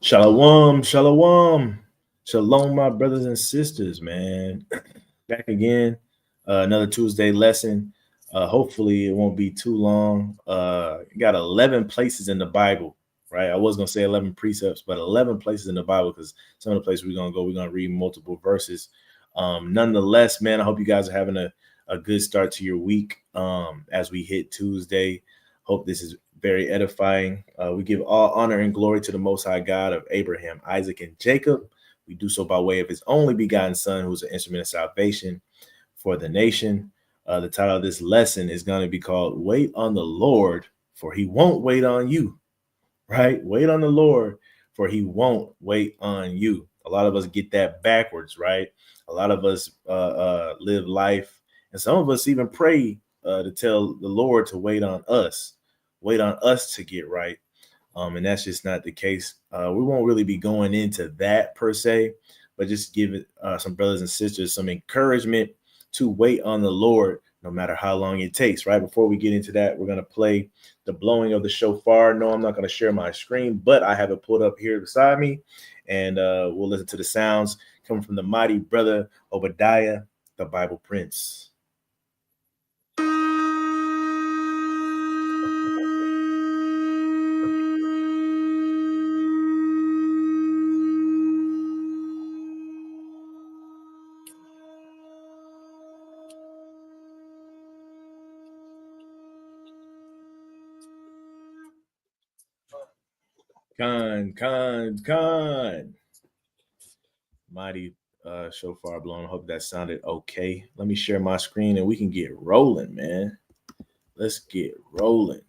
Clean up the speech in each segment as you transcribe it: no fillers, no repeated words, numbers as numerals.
Shalom, shalom, shalom, my brothers and sisters, man. Back again, another Tuesday lesson. Hopefully, it won't be too long. Got 11 places in the Bible, right? I was gonna say 11 precepts, but 11 places in the Bible because some of the places we're gonna read multiple verses. Nonetheless, man, I hope you guys are having a good start to your week as we hit Tuesday. Hope this is very edifying. We give all honor and glory to the Most High God of Abraham, Isaac, and Jacob. We do so by way of his only begotten Son, who's an instrument of salvation for the nation. The title of this lesson is going to be called Wait on the Lord, for he won't wait on you, right? Wait on the Lord, for he won't wait on you. A lot of us get that backwards, right? A lot of us live life, and some of us even pray to tell the Lord to wait on us to get right. And that's just not the case. We won't really be going into that per se, but just give some brothers and sisters some encouragement to wait on the Lord, no matter how long it takes, right? Before we get into that, we're going to play the blowing of the shofar. No, I'm not going to share my screen, but I have it pulled up here beside me, and we'll listen to the sounds coming from the mighty brother Obadiah, the Bible Prince. Khan. Mighty shofar blown. I hope that sounded okay. Let me share my screen and we can get rolling, man. Let's get rolling.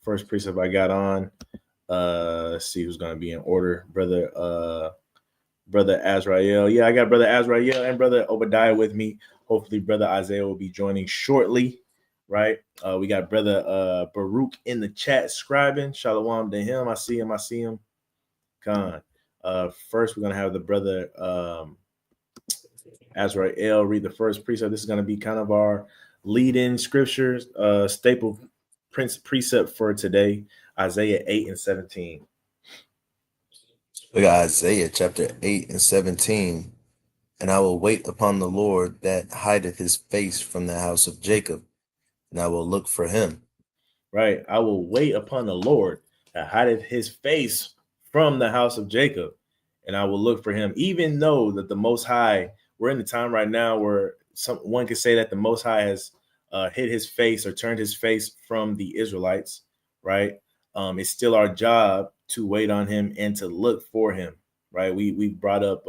First precept I got on. Let's see who's gonna be in order. Brother Azrael. Yeah, I got Brother Azrael and Brother Obadiah with me. Hopefully, Brother Isaiah will be joining shortly. Right. We got Brother Baruch in the chat scribing. Shalom to him. I see him. Khan. First, we're gonna have the brother Azrael read the first precept. This is gonna be kind of our lead-in scriptures, staple precept for today, Isaiah 8 and 17. We got Isaiah chapter 8 and 17. And I will wait upon the Lord that hideth his face from the house of Jacob, and I will look for him. Right. I will wait upon the Lord that hideth his face from the house of Jacob, and I will look for him. Even though that the Most High, we're in the time right now where one could say that the Most High has hid his face or turned his face from the Israelites, right? It's still our job to wait on him and to look for him, right? We brought up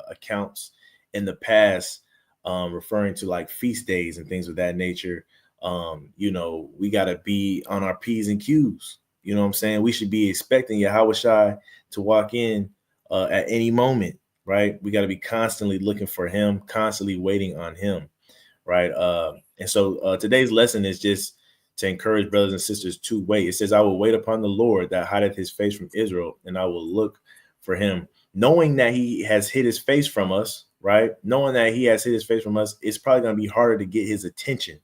accounts in the past referring to like feast days and things of that nature. We got to be on our P's and Q's. You know what I'm saying? We should be expecting Yahushua to walk in at any moment, right? We got to be constantly looking for him, constantly waiting on him, right? And so today's lesson is just to encourage brothers and sisters to wait. It says, I will wait upon the Lord that hideth his face from Israel, and I will look for him. Knowing that he has hid his face from us, right? Knowing that he has hid his face from us, it's probably going to be harder to get his attention,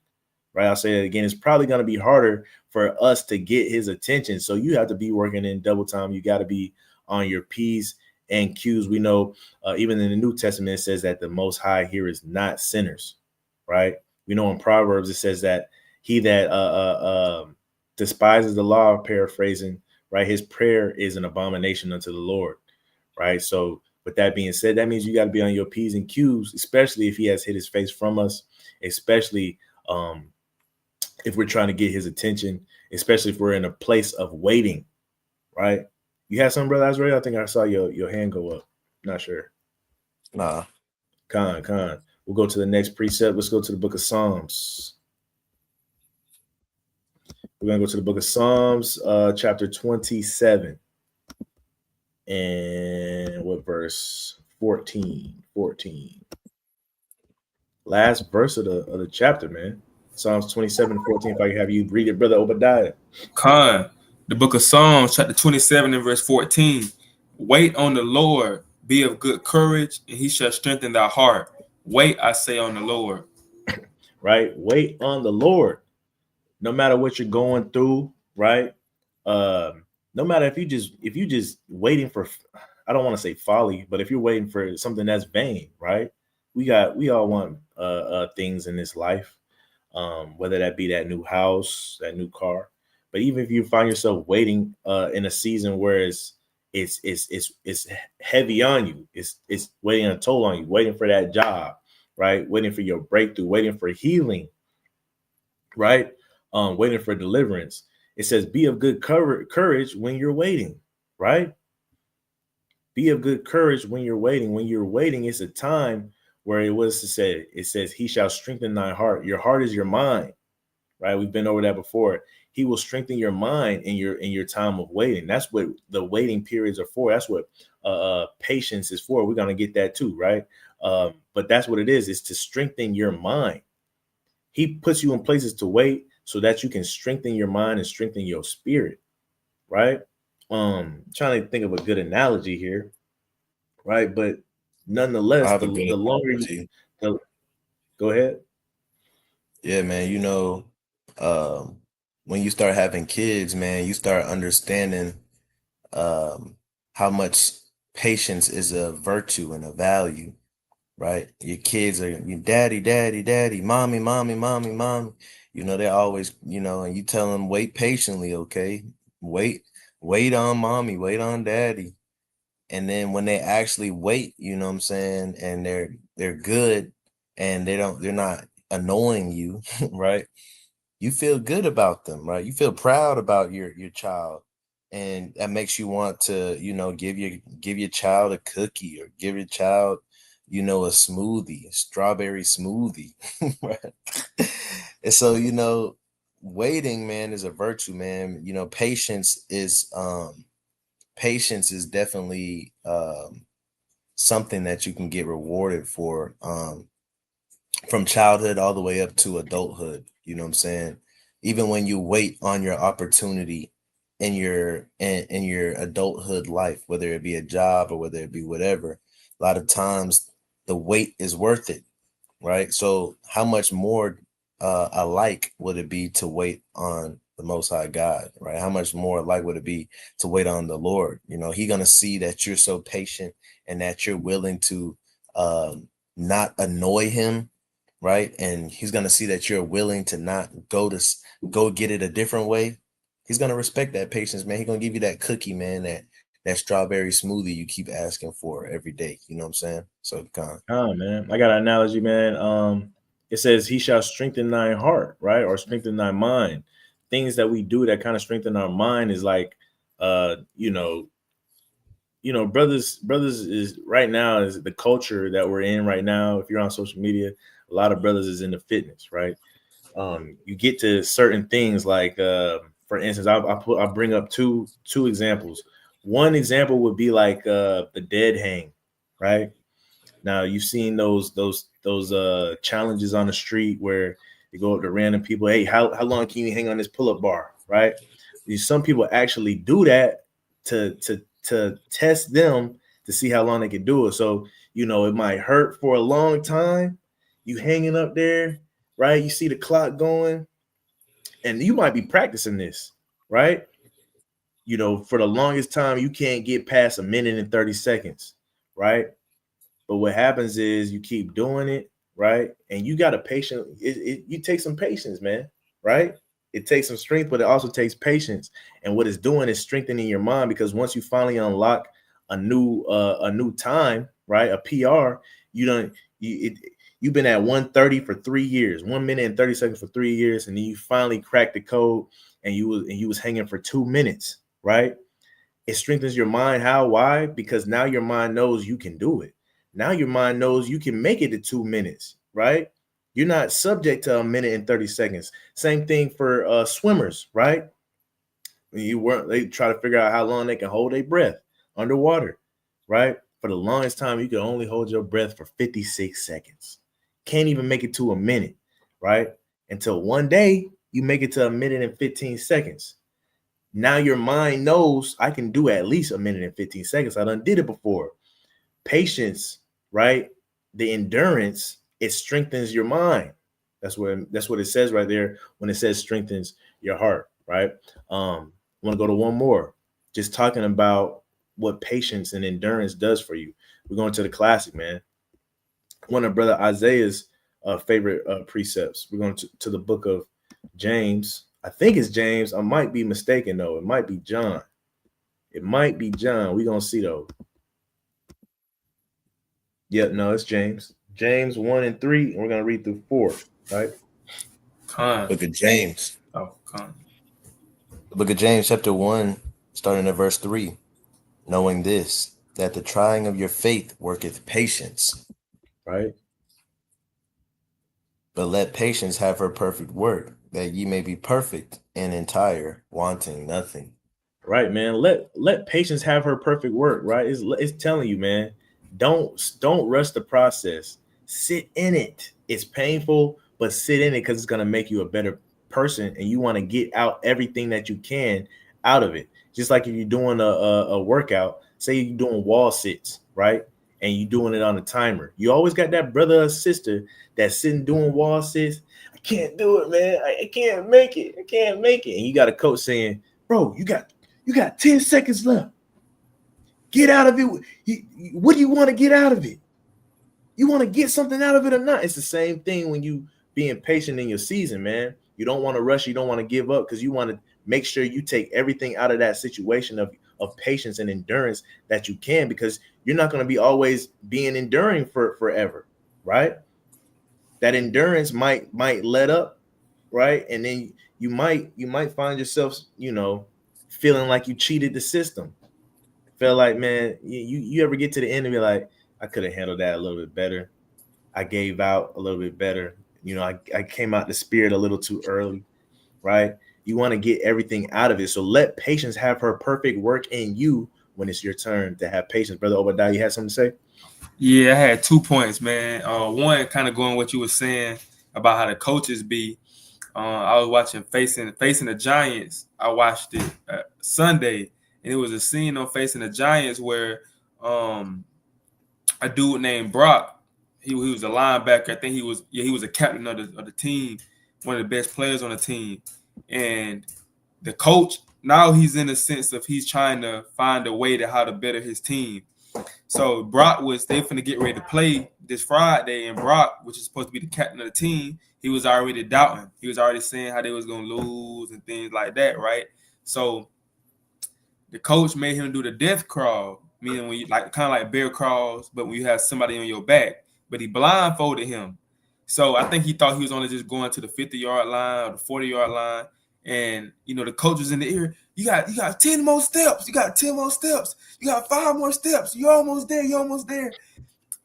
right? I'll say that again. It's probably going to be harder for us to get his attention. So you have to be working in double time. You got to be on your P's and Q's. We know even in the New Testament, it says that the Most High here is not sinners, right? We know in Proverbs, it says that he that despises the law, paraphrasing, right? His prayer is an abomination unto the Lord, right? So with that being said, that means you got to be on your P's and Q's, especially if he has hid his face from us, especially if we're trying to get his attention, especially if we're in a place of waiting, right? You have some, Brother Azrael? I think I saw your hand go up. Not sure. Nah. Khan. We'll go to the next precept. Let's go to the book of Psalms. We're going to go to the book of Psalms, chapter 27. And what verse? 14. Last verse of the chapter, man. Psalms 27:14. If I can have you read it, Brother Obadiah. Khan, the book of Psalms, chapter 27 and verse 14. Wait on the Lord, be of good courage, and he shall strengthen thy heart. Wait, I say, on the Lord. Right? Wait on the Lord. No matter what you're going through, right? No matter if you just waiting for, I don't want to say folly, but if you're waiting for something that's vain, right? We all want things in this life, whether that be that new house, that new car. But even if you find yourself waiting in a season where it's heavy on you, it's waiting a toll on you, waiting for that job, right? Waiting for your breakthrough, waiting for healing, right? Waiting for deliverance. It says, be of good courage when you're waiting, right? Be of good courage when you're waiting. When you're waiting, it's a time where it says, he shall strengthen thy heart. Your heart is your mind, right? We've been over that before. He will strengthen your mind in your time of waiting. That's what the waiting periods are for. That's what patience is for. We're going to get that too, right? But that's what it is to strengthen your mind. He puts you in places to wait so that you can strengthen your mind and strengthen your spirit, right? Trying to think of a good analogy here, right? But nonetheless, the longer you go ahead. Yeah, man. When you start having kids, man, you start understanding how much patience is a virtue and a value, right? Your kids are daddy, daddy, daddy, mommy, mommy, mommy, mommy. They're always, and you tell them wait patiently, okay? Wait on mommy, wait on daddy. And then when they actually wait, you know what I'm saying, and they're good and they're not annoying you, right? You feel good about them, right? You feel proud about your child. And that makes you want to, give your child a cookie or give your child, a smoothie, a strawberry smoothie, right? And so, waiting, man, is a virtue, man. Patience is definitely something that you can get rewarded for from childhood all the way up to adulthood. You know what I'm saying? Even when you wait on your opportunity in your adulthood life, whether it be a job or whether it be whatever, a lot of times the wait is worth it, right? So how much more alike would it be to wait on the Most High God, right? How much more alike would it be to wait on the Lord? He's gonna see that you're so patient and that you're willing to not annoy him, right? And he's gonna see that you're willing to not go get it a different way. He's gonna respect that patience, man. He's gonna give you that cookie, man, that strawberry smoothie you keep asking for every day. You know what I'm saying? So, man, I got an analogy, man. It says, he shall strengthen thy heart, right? Or strengthen thy mind. Things that we do that kind of strengthen our mind is like, brothers is right now is the culture that we're in right now. If you're on social media, a lot of brothers is into fitness, right? You get to certain things like, for instance, I bring up two examples. One example would be like the dead hang, right? Now you've seen those challenges on the street where you go up to random people. Hey, how long can you hang on this pull-up bar, right? Some people actually do that to test them to see how long they can do it. So it might hurt for a long time. You hanging up there, right? You see the clock going, and you might be practicing this, right? For the longest time, you can't get past a minute and 30 seconds, right? But what happens is you keep doing it, right? And you got a patient. You take some patience, man, right? It takes some strength, but it also takes patience. And what it's doing is strengthening your mind, because once you finally unlock a new time, right? A PR, you've been at 1:30 for 3 years, 1 minute and 30 seconds for 3 years, and then you finally cracked the code, and you was hanging for 2 minutes, right? It strengthens your mind. How? Why? Because now your mind knows you can do it. Now your mind knows you can make it to 2 minutes, right? You're not subject to a minute and 30 seconds. Same thing for swimmers, right? They try to figure out how long they can hold their breath underwater, right? For the longest time, you can only hold your breath for 56 seconds. Can't even make it to a minute, right? Until one day you make it to a minute and 15 seconds. Now your mind knows I can do at least a minute and 15 seconds. I done did it before. Patience, right? The endurance, it strengthens your mind. That's what it says right there when it says strengthens your heart, right? I want to go to one more. Just talking about what patience and endurance does for you. We're going to the classic, man. One of Brother Isaiah's favorite precepts. We're going to the book of James. I think it's James. I might be mistaken, though. It might be John. It might be John. We're going to see, though. Yep, no, it's James. James 1 and 3, and we're going to read through 4, right? Book of James. Oh, con. The book of James, chapter 1, starting at verse 3. Knowing this, that the trying of your faith worketh patience. Right? But let patience have her perfect work, that ye may be perfect and entire, wanting nothing. Right, man. Let patience have her perfect work, right? It's telling you, man, don't rush the process. Sit in it. It's painful, but sit in it because it's going to make you a better person, and you want to get out everything that you can out of it. Just like if you're doing a workout, say you're doing wall sits, right? And you're doing it on a timer. You always got that brother or sister that's sitting doing wall sits. I can't do it, man. I can't make it. I can't make it. And you got a coach saying, bro, you got 10 seconds left. Get out of it. What do you want to get out of it? You want to get something out of it or not? It's the same thing when you being patient in your season, man. You don't want to rush. You don't want to give up because you want to make sure you take everything out of that situation of patience and endurance that you can, because you're not going to be always being enduring for forever, right? That endurance might let up, right? And then you might find yourself, feeling like you cheated the system. Feel like, man, you ever get to the end and be like, I could have handled that a little bit better. I gave out a little bit better. I came out the spirit a little too early, right? You want to get everything out of it. So let patience have her perfect work in you when it's your turn to have patience. Brother Obadiah, you had something to say? Yeah, I had 2 points, man. One, kind of going what you were saying about how the coaches be. I was watching Facing the Giants. I watched it Sunday, and it was a scene on Facing the Giants where a dude named Brock, he was a linebacker. I think he was a captain of the team, one of the best players on the team. And the coach, now he's in the sense of he's trying to find a way to how to better his team. So Brock they finna get ready to play this Friday, and Brock, which is supposed to be the captain of the team, he was already doubting. He was already saying how they was gonna lose and things like that, right? So the coach made him do the death crawl, meaning when you kind of like bear crawls, but when you have somebody on your back. But he blindfolded him. So I think he thought he was only just going to the 50-yard line or the 40-yard line. And, the coach was in the ear. You got 10 more steps. You got 10 more steps. You got 5 more steps. You're almost there. You're almost there.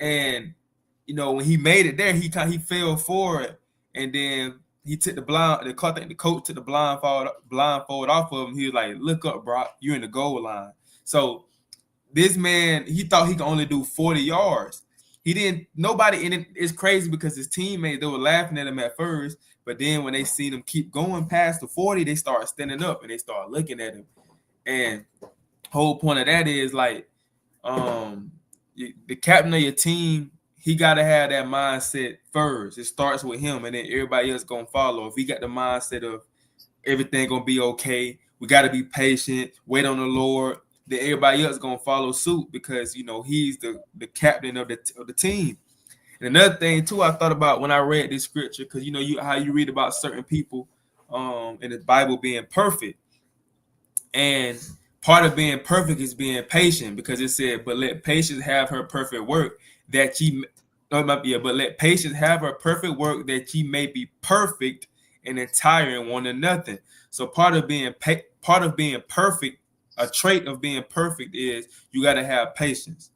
And, when he made it there, he fell forward. And then he took the coach took the blindfold off of him. He was like, look up, Brock. You're in the goal line. So this man, he thought he could only do 40 yards. Nobody, and it's crazy because his teammates, they were laughing at him at first, but then when they seen him keep going past the 40, they start standing up and they start looking at him. And the whole point of that is like, the captain of your team, he got to have that mindset first. It starts with him, and then everybody else going to follow. If he got the mindset of everything going to be okay, we got to be patient, wait on the Lord, then everybody else going to follow suit because, he's the captain of the team. And another thing, too, I thought about when I read this scripture, because, how you read about certain people in the Bible being perfect. And part of being perfect is being patient, because it said, but let patience have her perfect work that but let patience have her perfect work that ye may be perfect and entire and wanting nothing. So part of being perfect, a trait of being perfect is you got to have patience.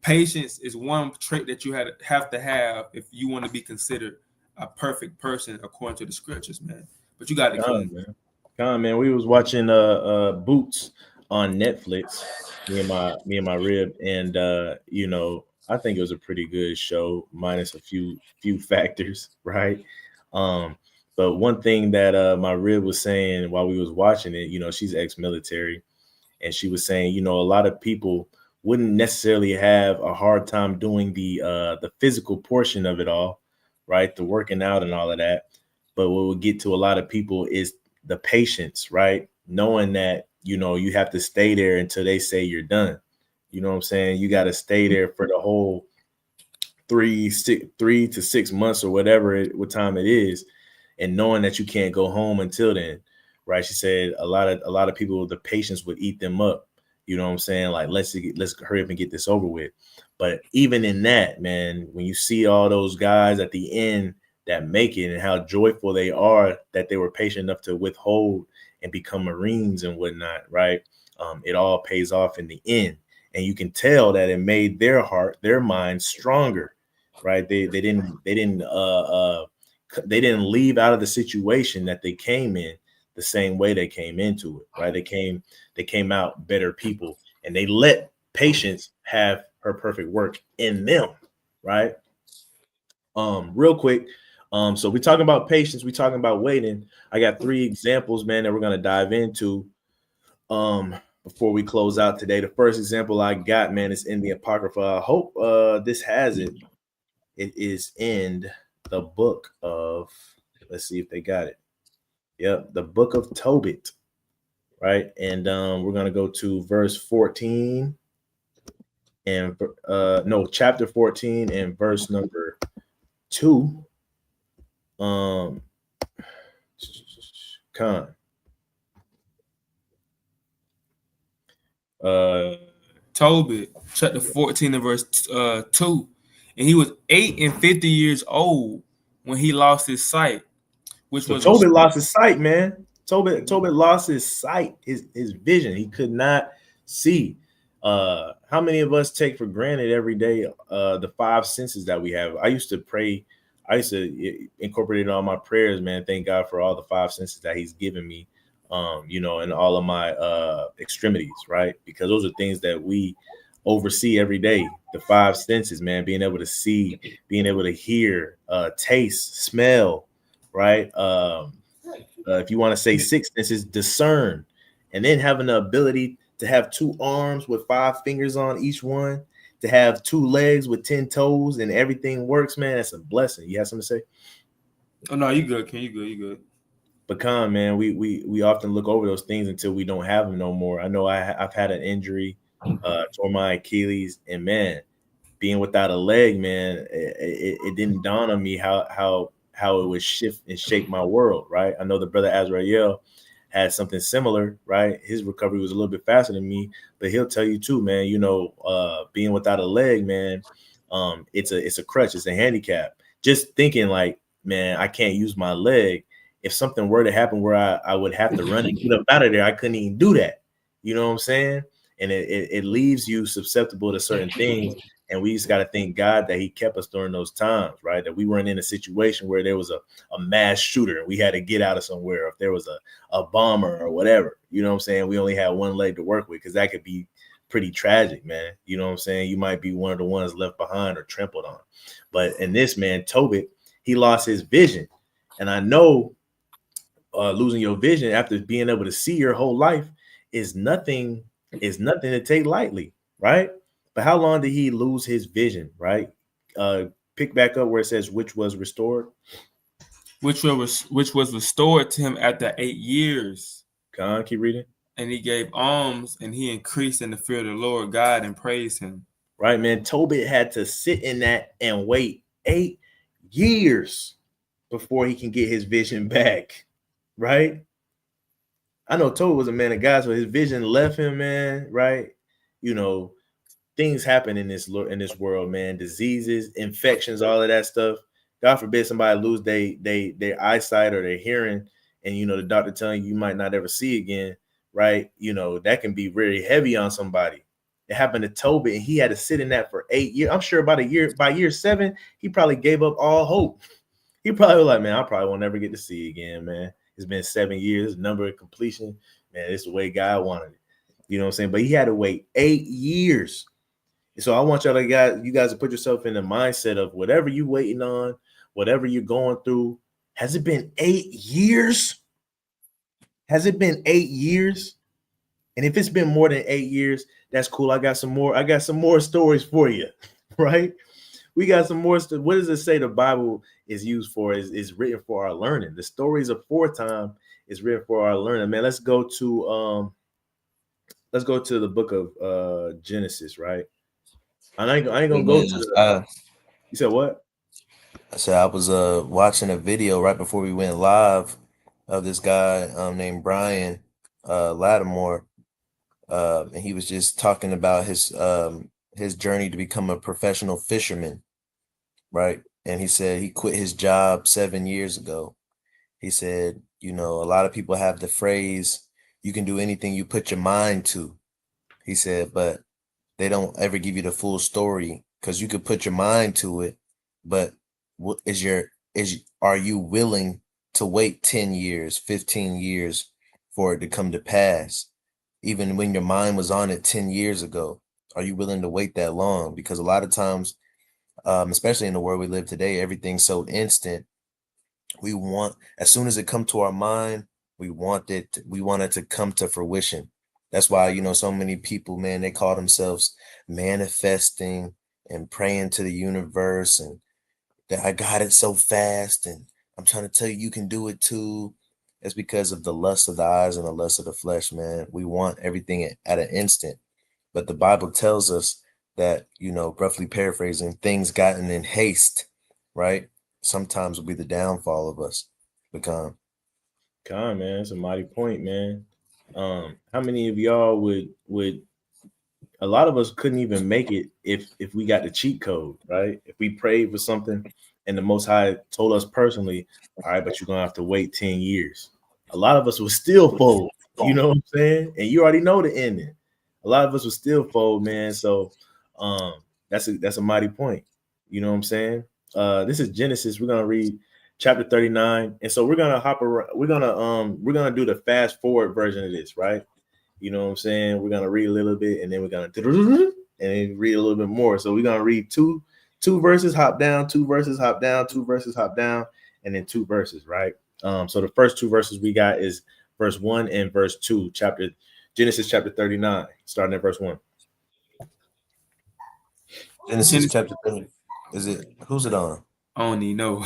Patience is one trait that you have to have if you want to be considered a perfect person according to the scriptures, man. But you got to come, man. Come on, man. We was watching Boots on Netflix, me and my rib, and I think it was a pretty good show, minus a few factors, right? But one thing that my rib was saying while we was watching it, she's ex-military, and she was saying, a lot of people wouldn't necessarily have a hard time doing the physical portion of it all, right? The working out and all of that. But what would get to a lot of people is the patience, right? Knowing that, you have to stay there until they say you're done. You know what I'm saying? You got to stay there for the whole 3 to 6 months or what time it is, and knowing that you can't go home until then, right? She said a lot of people, the patience would eat them up. You know what I'm saying? Like, let's hurry up and get this over with. But even in that, man, when you see all those guys at the end that make it and how joyful they are that they were patient enough to withhold and become Marines and whatnot, right? It all pays off in the end. And you can tell that it made their heart, their mind stronger, right? They didn't leave out of the situation that they came in the same way they came into it, right? They came out better people, and they let patience have her perfect work in them, right? Real quick. So we're talking about patience, we're talking about waiting. I got 3 examples, man, that we're gonna dive into before we close out today. The first example I got, man, is in the Apocrypha. I hope this has it. It is in the book of, let's see if they got it. Yep, the book of Tobit, right? And we're gonna go to verse 14 and chapter 14 and verse number 2. Tobit, chapter 14 and verse 2. And he was 50 years old when he lost his sight, Tobit lost his sight, man. Tobit lost his sight, his vision. He could not see. How many of us take for granted every day the 5 senses that we have? I used to pray. I used to incorporate it on my prayers, man. Thank God for all the 5 senses that he's given me, and all of my extremities, right? Because those are things that we oversee every day. The 5 senses, man, being able to see, being able to hear, taste, smell, right? If you want to say 6 senses, discern, and then having the ability to have 2 arms with 5 fingers on each one, to have 2 legs with 10 toes, and everything works, man. That's a blessing. You have something to say? Oh no, you good, Ken. You good. Pecan, man, we often look over those things until we don't have them no more. I know I've had an injury, tore my Achilles, and man, being without a leg, man, it didn't dawn on me how it would shift and shake my world, right? I know the brother Azrael had something similar, right? His recovery was a little bit faster than me, but he'll tell you too, man, being without a leg, man, it's a crutch, it's a handicap. Just thinking like, man, I can't use my leg. If something were to happen where I would have to run and get up out of there, I couldn't even do that. You know what I'm saying? And it leaves you susceptible to certain things. And we just got to thank God that he kept us during those times, right? That we weren't in a situation where there was a mass shooter and we had to get out of somewhere. If there was a bomber or whatever, you know what I'm saying? We only had one leg to work with, because that could be pretty tragic, man. You know what I'm saying? You might be one of the ones left behind or trampled on. But in this, man, Tobit, he lost his vision. And I know losing your vision after being able to see your whole life is nothing to take lightly, right? But how long did he lose his vision, right? Pick back up where it says which was restored. Which was restored to him after 8 years. Con, keep reading. And he gave alms, and he increased in the fear of the Lord God and praised him. Right, man. Tobit had to sit in that and wait 8 years before he can get his vision back, right? I know Tobit was a man of God, so his vision left him, man, right? Things happen in this world, man. Diseases, infections, all of that stuff. God forbid somebody lose their eyesight or their hearing, and the doctor telling you might not ever see again, right? That can be very heavy on somebody. It happened to Tobit, and he had to sit in that for 8 years. I'm sure by year 7, he probably gave up all hope. He probably was like, man, I probably won't never get to see again, man. It's been 7 years, number of completion, man. It's the way God wanted it. You know what I'm saying? But he had to wait 8 years. So I want you guys to put yourself in the mindset of whatever you're waiting on, whatever you're going through. Has it been 8 years? Has it been 8 years? And if it's been more than 8 years, that's cool. I got some more stories for you, right? We got some more. What does it say the Bible is used for? Is written for our learning. The stories aforetime is written for our learning. Man, let's go to let's go to the book of Genesis, right? I ain't gonna go Amen. to the. I, You said what? I said I was watching a video right before we went live of this guy named Brian Lattimore, and he was just talking about his journey to become a professional fisherman, right? And he said he quit his job 7 years ago. He said, you know, a lot of people have the phrase, "You can do anything you put your mind to." He said, but they don't ever give you the full story because you could put your mind to it, but what is are you willing to wait 10 years, 15 years for it to come to pass? Even when your mind was on it 10 years ago, are you willing to wait that long? Because a lot of times, especially in the world we live today, everything's so instant. We want, as soon as it come to our mind, we want it to come to fruition. That's why, you know, so many people, man, they call themselves manifesting and praying to the universe and that I got it so fast and I'm trying to tell you you can do it too. It's because of the lust of the eyes and the lust of the flesh, man. We want everything at an instant. But the Bible tells us that, you know, roughly paraphrasing, things gotten in haste, right? Sometimes will be the downfall of us. Become. Con, man, it's a mighty point, man. How many of y'all would a lot of us couldn't even make it if we got the cheat code, right? If we prayed for something and the Most High told us personally, all right, but you're gonna have to wait 10 years. A lot of us would still fold, you know what I'm saying? And you already know the ending. A lot of us would still fold, man. So um that's a mighty point. You know what I'm saying? This is Genesis. We're gonna read chapter 39. And so we're gonna hop around, we're gonna do the fast forward version of this, right? You know what I'm saying? We're gonna read a little bit and then we're gonna and then read a little bit more. So we're gonna read two verses, hop down, two verses, hop down, two verses, hop down, and then two verses, right? So the first two verses we got is verse 1 and verse 2, Genesis chapter 39, starting at verse 1. Genesis chapter 30. Is it who's it on? I don't even know.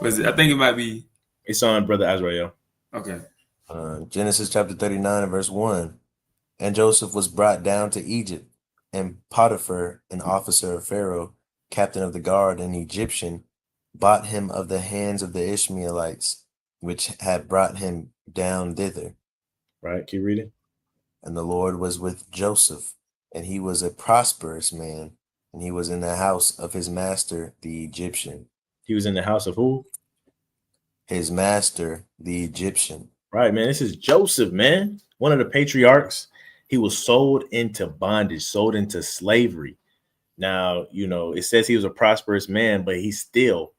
Was it? I think it might be. It's on Brother Azrael. Okay. Genesis chapter 39 and verse 1. And Joseph was brought down to Egypt, and Potiphar, an officer of Pharaoh, captain of the guard, an Egyptian, bought him of the hands of the Ishmaelites, which had brought him down thither. Right, keep reading. And the Lord was with Joseph, and he was a prosperous man, and he was in the house of his master, the Egyptian. He was in the house of who? His master, the Egyptian. Right, man. This is Joseph, man. One of the patriarchs. He was sold into bondage, sold into slavery. Now, you know, it says he was a prosperous man, but he still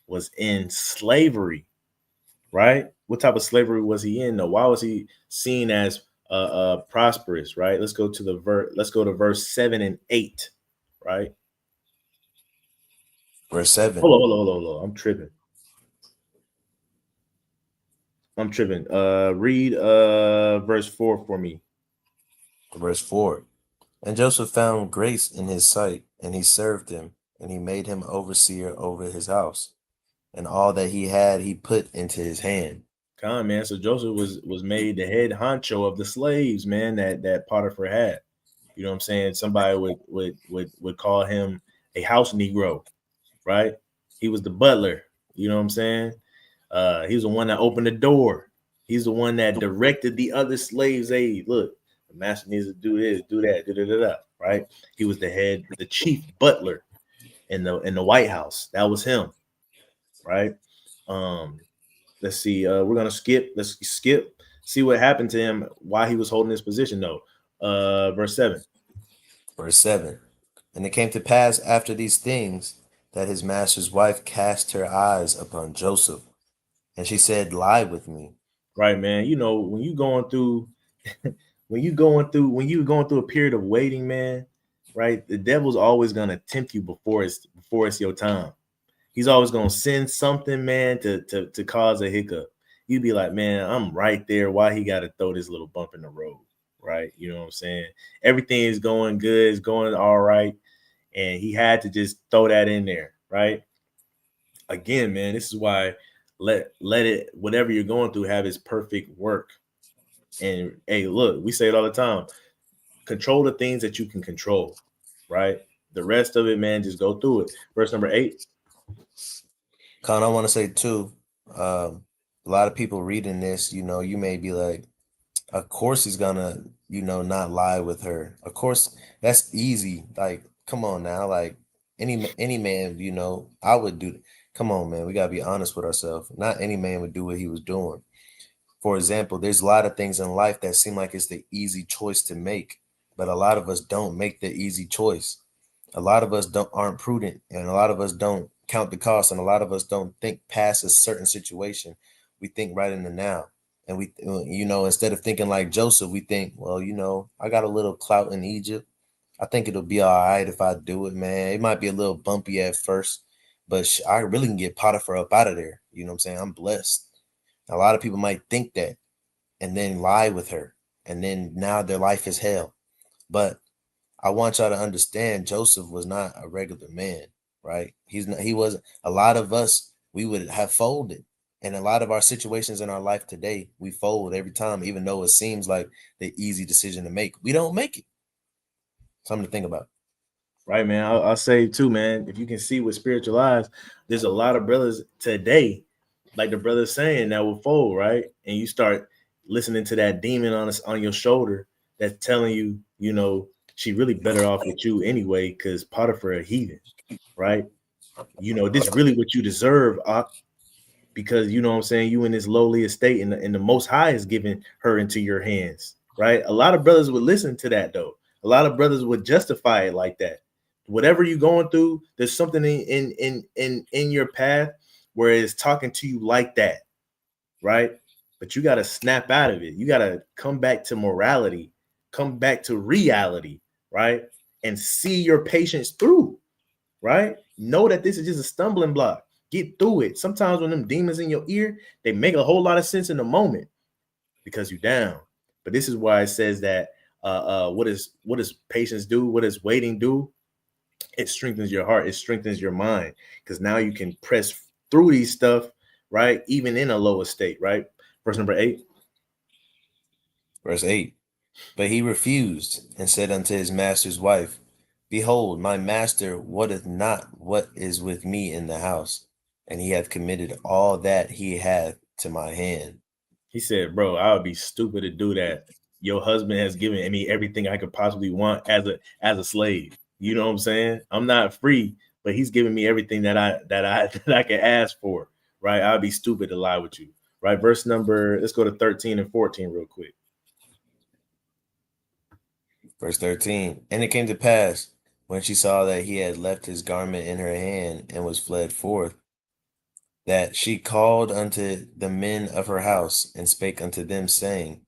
was in slavery, right? What type of slavery was he in? Though? Why was he seen as prosperous, right? Let's go to verse 7 and 8, right? Verse 7. Hold on. I'm tripping. Read verse 4 for me. Verse 4. And Joseph found grace in his sight, and he served him, and he made him overseer over his house. And all that he had, he put into his hand. Come on, man. So Joseph was made the head honcho of the slaves, man, that Potiphar had. You know what I'm saying? Somebody would call him a house Negro, right? He was the butler. You know what I'm saying? He was the one that opened the door. He's the one that directed the other slaves. Hey, look, the master needs to do this, do that, right? He was the chief butler in the White House. That was him, right? Let's see. We're gonna skip. Let's skip. See what happened to him. Why he was holding this position, though. Verse 7. Verse 7. And it came to pass after these things that his master's wife cast her eyes upon Joseph, and she said, "Lie with me." Right, man. You know, when you're going through a period of waiting, man, right? The devil's always gonna tempt you before it's your time. He's always gonna send something, man, to cause a hiccup. You'd be like, man, I'm right there. Why he got to throw this little bump in the road, right? You know what I'm saying? Everything is going good, it's going all right, and he had to just throw that in there, right? Again, man, this is why let it, whatever you're going through, have its perfect work. And hey, look, we say it all the time. Control the things that you can control, right? The rest of it, man, just go through it. Verse number 8. Con, I want to say too, a lot of people reading this, you may be like, of course he's gonna, not lie with her. Of course, that's easy. Like, come on now. Like any man, I would do. Come on, man. We gotta be honest with ourselves. Not any man would do what he was doing. For example, there's a lot of things in life that seem like it's the easy choice to make, but a lot of us don't make the easy choice. A lot of us aren't prudent, and a lot of us don't count the cost, and a lot of us don't think past a certain situation. We think right in the now. And we, instead of thinking like Joseph, we think, well, I got a little clout in Egypt. I think it'll be all right if I do it, man. It might be a little bumpy at first, but I really can get Potiphar up out of there. You know what I'm saying? I'm blessed. A lot of people might think that and then lie with her. And then now their life is hell. But I want y'all to understand Joseph was not a regular man, right? He wasn't. A lot of us, we would have folded. And a lot of our situations in our life today, we fold every time, even though it seems like the easy decision to make. We don't make it. Something to think about. Right, man. I'll say too, man, if you can see with spiritual eyes, there's a lot of brothers today, like the brother's saying, that will fold, right? And you start listening to that demon on your shoulder that's telling you, she really better off with you anyway, because Potiphar a heathen, right? This really what you deserve, because you know what I'm saying, you in this lowly estate, and the Most High is giving her into your hands, right? A lot of brothers would listen to that, though. A lot of brothers would justify it like that. Whatever you're going through, there's something in your path where it's talking to you like that, right? But you got to snap out of it. You got to come back to morality, come back to reality, right? And see your patience through, right? Know that this is just a stumbling block. Get through it. Sometimes when them demons in your ear, they make a whole lot of sense in the moment because you're down. But this is why it says that what does patience do? What does waiting do? It strengthens your heart. It strengthens your mind, because now you can press through these stuff, right? Even in a lower state, right? Verse number 8. Verse 8. But he refused and said unto his master's wife, Behold, my master wotteth not what is with me in the house, and he hath committed all that he hath to my hand. He said, bro, I would be stupid to do that. Your husband has given me everything I could possibly want as a slave. You know what I'm saying? I'm not free, but he's giving me everything that I can ask for, right? I'd be stupid to lie with you, right? Verse number, let's go to 13 and 14 real quick. Verse 13. And it came to pass, when she saw that he had left his garment in her hand and was fled forth, that she called unto the men of her house and spake unto them, saying,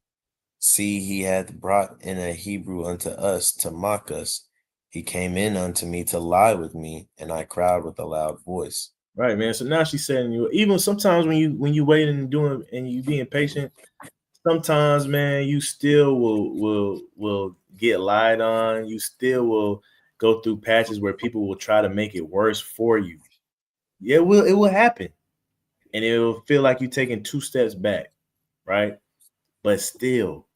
See, he hath brought in a Hebrew unto us to mock us. He came in unto me to lie with me, and I cried with a loud voice. Right, man. So now she's saying, you even sometimes when you wait and doing and you being patient, sometimes, man, you still will get lied on. You still will go through patches where people will try to make it worse for you. Yeah, it will happen. And it will feel like you're taking 2 steps back, right? But still,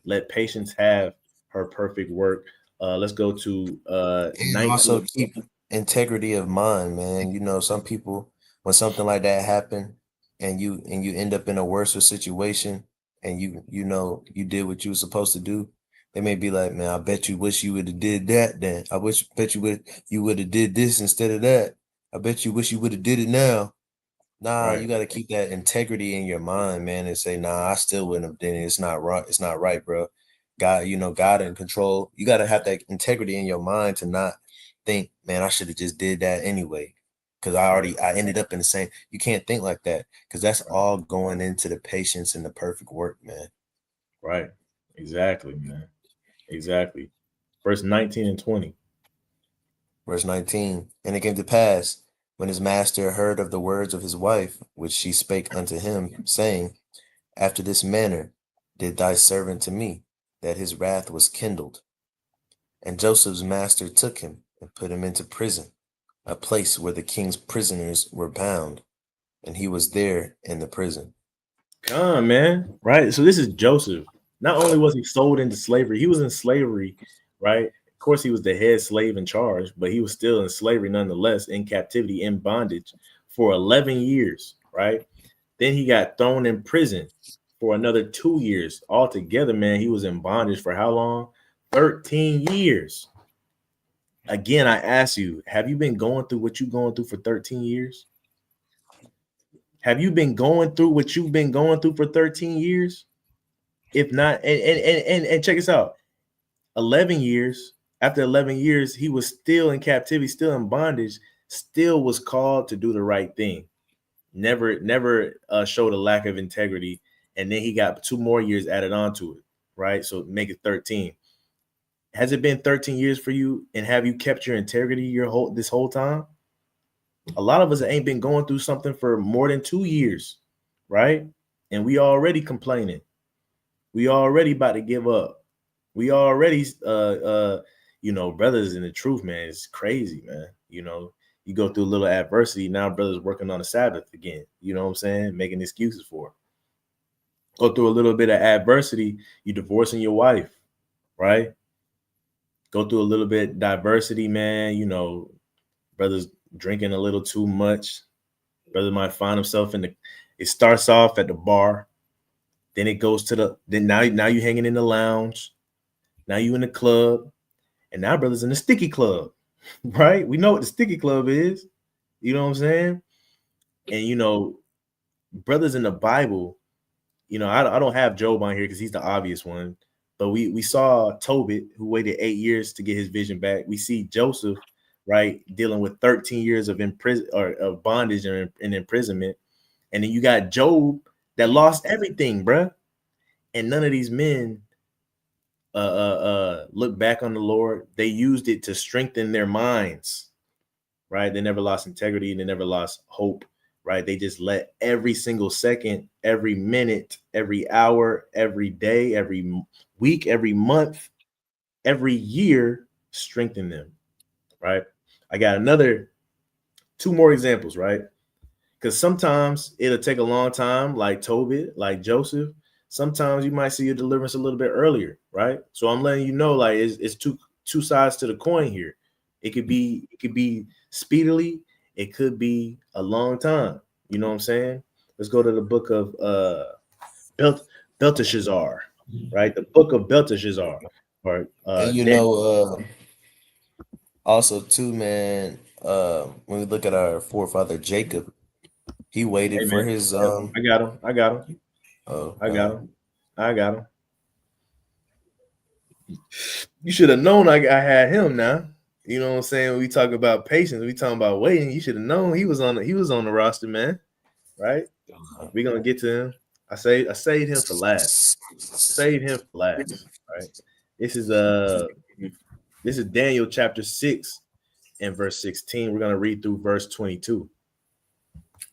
let patience have her perfect work. Let's go to 19. Also keep integrity of mind, man. Some people, when something like that happen, and you end up in a worse situation, and you did what you were supposed to do, they may be like, man, I bet you wish you would have did that then. Bet you would have did this instead of that. I bet you wish you would have did it now. Nah, right. You got to keep that integrity in your mind, man, and say, nah, I still wouldn't have done it. It's not right. It's not right, bro. God, God in control. You got to have that integrity in your mind to not think, man, I should have just did that anyway, because I ended up in the same. You can't think like that, because that's all going into the patience and the perfect work, man. Right. Exactly, man. Exactly. Verse 19 and 20. Verse 19. And it came to pass, when his master heard of the words of his wife, which she spake unto him, saying, After this manner did thy servant to me, that his wrath was kindled. And Joseph's master took him and put him into prison, a place where the king's prisoners were bound, and he was there in the prison. Come on, man. Right. So this is Joseph, Not only was he sold into slavery, he was in slavery, right? Of course, he was the head slave in charge, but he was still in slavery nonetheless, in captivity, in bondage for 11 years, right? Then he got thrown in prison for another 2 years. Altogether, man, he was in bondage for how long? 13 years. Again, I ask you, have you been going through what you're going through for 13 years? Have you been going through what you've been going through for 13 years? If not, and check this out. 11 years, after 11 years, he was still in captivity, still in bondage, still was called to do the right thing. Never showed a lack of integrity. And then he got 2 more years added on to it, right? So make it 13. Has it been 13 years for you? And have you kept your integrity this whole time? A lot of us ain't been going through something for more than 2 years, right? And we already complaining. We already about to give up. We already, brothers in the truth, man, it's crazy, man. You go through a little adversity. Now brothers working on the Sabbath again. You know what I'm saying? Making excuses for it. Go through a little bit of adversity. You divorcing your wife, right? Go through a little bit of diversity, man. Brothers drinking a little too much. Brother might find himself it starts off at the bar. Then it goes to now you hanging in the lounge. Now you in the club. And now brothers in the sticky club, right? We know what the sticky club is. You know what I'm saying? And, brothers in the Bible, I don't have Job on here because he's the obvious one. But we saw Tobit, who waited 8 years to get his vision back. We see Joseph, right, dealing with 13 years of of bondage and imprisonment. And then you got Job that lost everything, bruh. And none of these men look back on the Lord. They used it to strengthen their minds, right? They never lost integrity. They never lost hope, right? They just let every single second, every minute, every hour, every day, every week, every month, every year strengthen them, right? I got 2 more examples, right? Because sometimes it'll take a long time, like Tobit, like Joseph. Sometimes you might see your deliverance a little bit earlier, right? So I'm letting you know, like it's two sides to the coin here. It could be speedily. It could be a long time. You know what I'm saying? Let's go to the book of Belteshazzar, right? The book of Belteshazzar. Or, and also too, man, when we look at our forefather Jacob, he waited for his I got him. Oh, I got him. You should have known I had him now. You know what I'm saying? When we talk about patience, we talking about waiting. You should have known he was on the roster, man. Right? We're gonna get to him. I saved him for last. Right? This is Daniel chapter 6 and verse 16. We're gonna read through verse 22.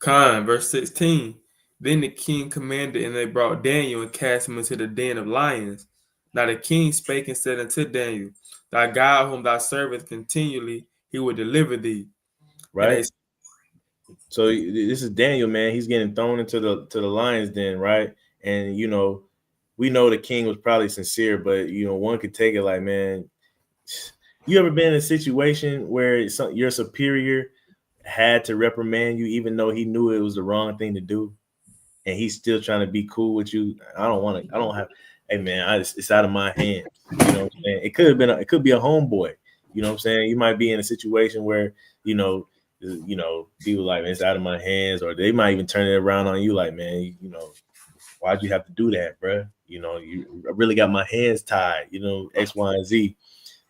Verse 16. Then the king commanded, and they brought Daniel and cast him into the den of lions. Now the king spake and said unto Daniel, Thy God whom thou servest continually, he will deliver thee. Right. So this is Daniel, man. He's getting thrown into the lion's den, right? And we know the king was probably sincere, but one could take it like, man, you ever been in a situation where your superior had to reprimand you, even though he knew it was the wrong thing to do, and he's still trying to be cool with you? Hey man, it's out of my hands. You know what I'm saying? It could be a homeboy. You know what I'm saying? You might be in a situation where, people like, man, it's out of my hands, or they might even turn it around on you like, man, why'd you have to do that, bro? I really got my hands tied, X, Y, and Z.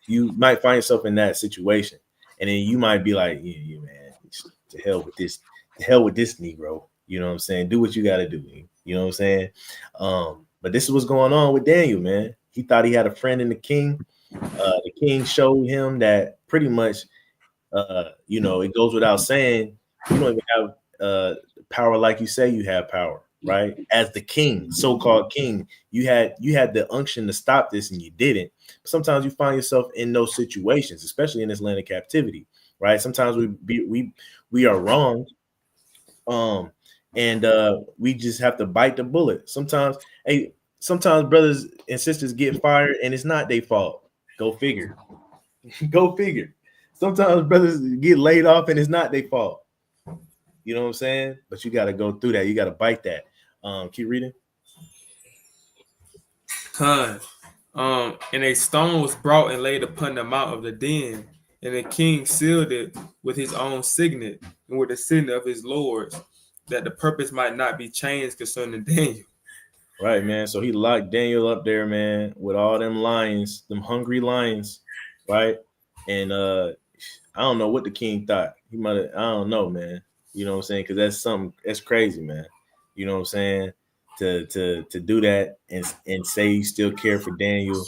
You might find yourself in that situation. And then you might be like, yeah, man, to hell with this Negro. You know what I'm saying? Do what you got to do. You know what I'm saying? But this is what's going on with Daniel, man. He thought he had a friend in the king. The king showed him that pretty much, it goes without saying, you don't even have power like you say you have power, right? As the king, so-called king, you had the unction to stop this and you didn't. Sometimes you find yourself in those situations, especially in this land of captivity, right? Sometimes we are wrong. And we just have to bite the bullet. Sometimes, hey, sometimes brothers and sisters get fired and it's not their fault. Go figure. Go figure. Sometimes brothers get laid off and it's not their fault. You know what I'm saying? But you got to go through that. You got to bite that. Keep reading. Con. And a stone was brought and laid upon the mount of the den, and the king sealed it with his own signet and with the signet of his lords, that the purpose might not be changed concerning Daniel. Right, man. So he locked Daniel up there, man, with all them lions, them hungry lions, right? And I don't know what the king thought. He might have, I don't know, man. You know what I'm saying? Because that's crazy, man. You know what I'm saying? To do that and say you still care for Daniel,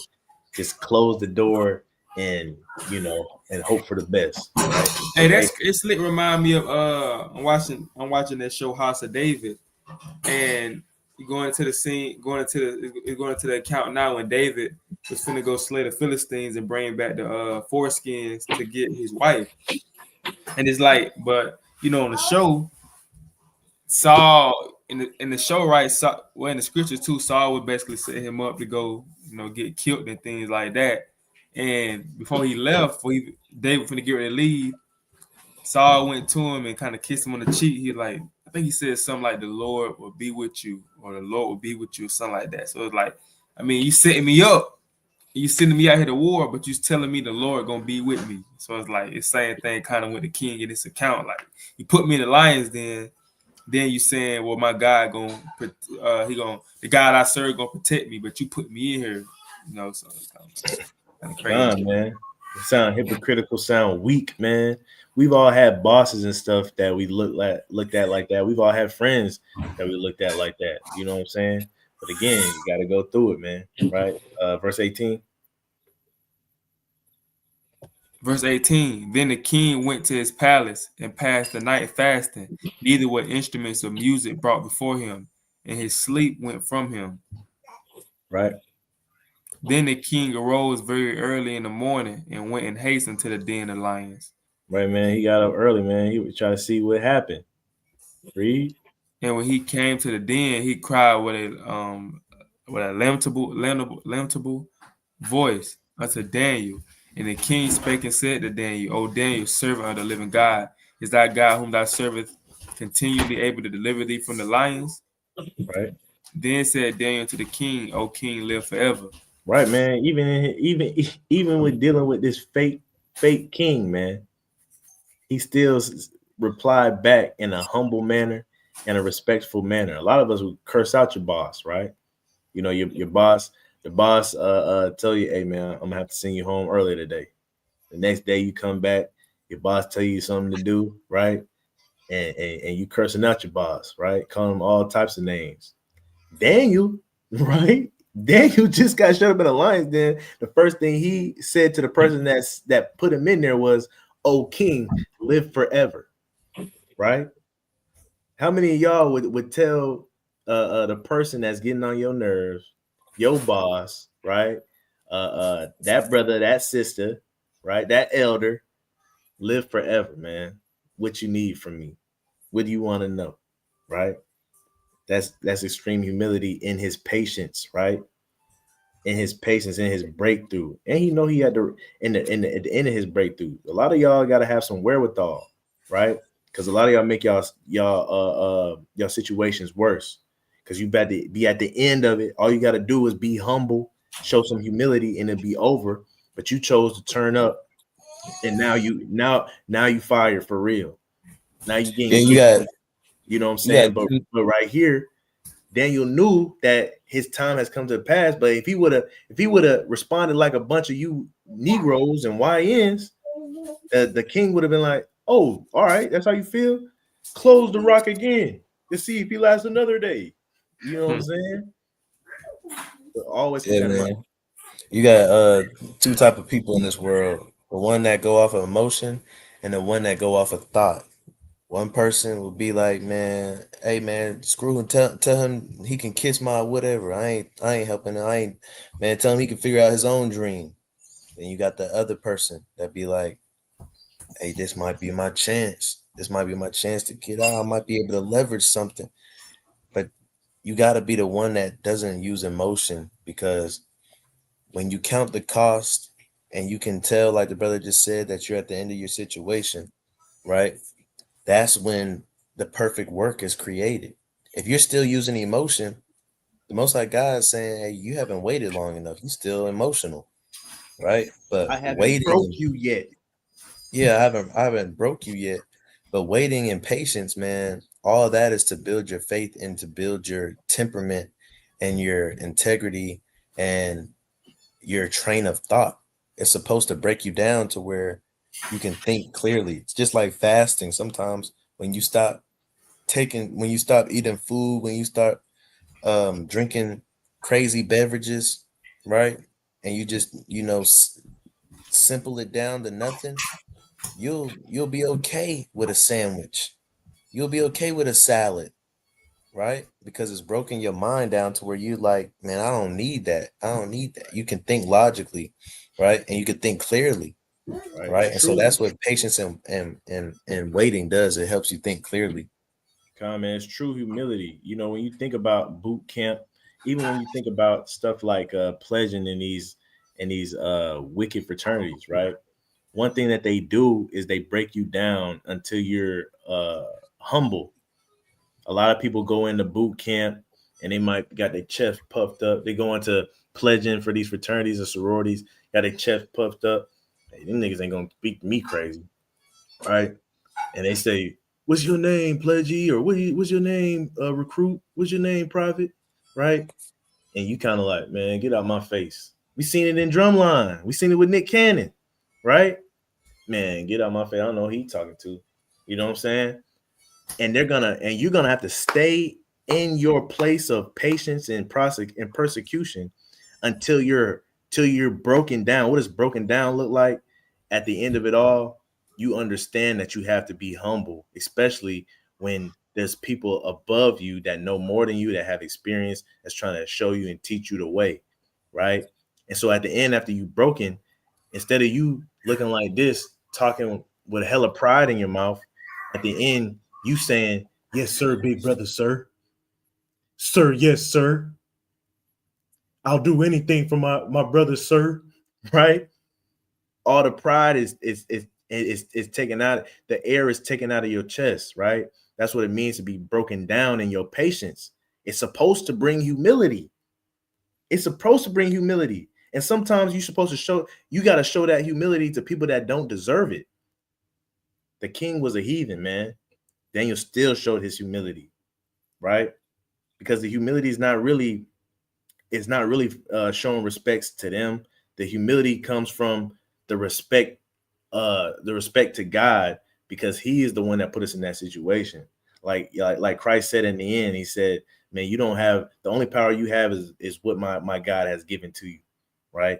just close the door and and hope for the best. Right? Hey, it's lit. Remind me of I'm watching that show House of David, and going into the account now when David was finna go slay the Philistines and bring back the foreskins to get his wife, and it's like, but on the show, Saul in the show, right? In the scriptures too, Saul would basically set him up to go, get killed and things like that. And before he left, David finna get ready to leave, Saul went to him and kind of kissed him on the cheek. He I think he said something like, "The Lord will be with you," or "The Lord will be with you," or something like that. So it's like, I mean, you setting me up, you sending me out here to war, but you telling me the Lord gonna be with me. So it's like it's same thing kind of with the king in this account. Like, you put me in the lions den. Then you saying, well, my God the God I serve gonna protect me, but you put me in here, so it's kind of crazy. Man. It sound hypocritical, sound weak, man. We've all had bosses and stuff that we looked at like that. We've all had friends that we looked at like that. You know what I'm saying? But again, you got to go through it, man. Right? Verse 18. Verse 18, then the king went to his palace and passed the night fasting, neither were instruments of music brought before him, and his sleep went from him. Right. Then the king arose very early in the morning and went and hastened to the den of lions. Right, man. He got up early, man. He would try to see what happened. Read. And when he came to the den, he cried with a lamentable voice unto Daniel. And the king spake and said to Daniel, O Daniel, servant of the living God, is thy God whom thou servest continually able to deliver thee from the lions? Right. Then said Daniel to the king, O king, live forever. Right, man. Even with dealing with this fake king, man, he still replied back in a humble manner and a respectful manner. A lot of us would curse out your boss, right? Your boss. The boss tell you, hey man, I'm gonna have to send you home early today. The next day you come back, your boss tell you something to do, right? And you cursing out your boss, right? Calling him all types of names. Daniel, right? Daniel just got shut up in the lion's den. The first thing he said to the person that put him in there was, "O king, live forever." Right? How many of y'all would tell the person that's getting on your nerves, your boss, right? That brother, that sister, right? That elder, live forever, man. What you need from me? What do you want to know? Right? That's extreme humility in his patience, right? In his patience, in his breakthrough. And he had to at the end of his breakthrough. A lot of y'all gotta have some wherewithal, right? Because a lot of y'all make y'all situations worse. Because you better be at the end of it. All you got to do is be humble, show some humility, and it'll be over. But you chose to turn up, and now you fired for real. Now you getting you know what I'm saying? But right here, Daniel knew that his time has come to pass. But if he would have responded like a bunch of you Negroes and YNs, the king would have been like, "Oh, all right, that's how you feel. Close the rock again to see if he lasts another day." You know what I'm saying? But always, man. You got two type of people in this world: the one that go off of emotion, and the one that go off of thought. One person will be like, "Man, hey man, screw him. Tell him he can kiss my whatever. I ain't helping him. Tell him he can figure out his own dream." Then you got the other person that be like, "Hey, this might be my chance. This might be my chance to get out. I might be able to leverage something." But you got to be the one that doesn't use emotion, because when you count the cost and you can tell, like the brother just said, that you're at the end of your situation, right? That's when the perfect work is created. If you're still using emotion, the Most High God is saying, hey, you haven't waited long enough. You're still emotional, right? But I haven't broke waiting, you yet. yeah, I haven't broke you yet. But waiting and patience, man, all of that is to build your faith and to build your temperament and your integrity and your train of thought. It's supposed to break you down to where you can think clearly. It's just like fasting. Sometimes when you stop eating food, when you start drinking crazy beverages, right? And you just, simple it down to nothing, you'll be okay with a sandwich. You'll be okay with a salad, right? Because it's broken your mind down to where you like, man, I don't need that. I don't need that. You can think logically, right? And you can think clearly, Right. right? And so True. that's what patience and waiting does. It helps you think clearly. Comments, true humility. You know, when you think about boot camp, even when you think about stuff like pledging in these wicked fraternities, right? One thing that they do is they break you down until you're humble. A lot of people go into boot camp and they might got their chest puffed up. They go into pledging for these fraternities and sororities, got their chest puffed up. Hey, them niggas ain't gonna speak me crazy, right? And they say, "What's your name, pledgee?" Or "What's your name, recruit? What's your name, private?" Right? And you kind of like, man, get out my face. We seen it in Drumline. We seen it with Nick Cannon, right? Man, get out my face. I don't know who he talking to. You know what I'm saying? And you're gonna have to stay in your place of patience and persecution until you're broken down. What does broken down look like? At the end of it all, you understand that you have to be humble, especially when there's people above you that know more than you, that have experience, that's trying to show you and teach you the way, right? And so at the end, after you broken, instead of you looking like this, talking with a hella pride in your mouth, at the end, you saying, "Yes, sir, big brother, sir. Sir, yes, sir. I'll do anything for my brother, sir." Right? All the pride is taken out. The air is taken out of your chest, right? That's what it means to be broken down in your patience. It's supposed to bring humility. It's supposed to bring humility. And sometimes you're supposed to you got to show that humility to people that don't deserve it. The king was a heathen, man. Daniel still showed his humility, right? Because the humility is not really showing respects to them. The humility comes from the respect to God, because He is the one that put us in that situation. Like Christ said in the end, He said, "Man, you don't have the only power you have is what my God has given to you." Right?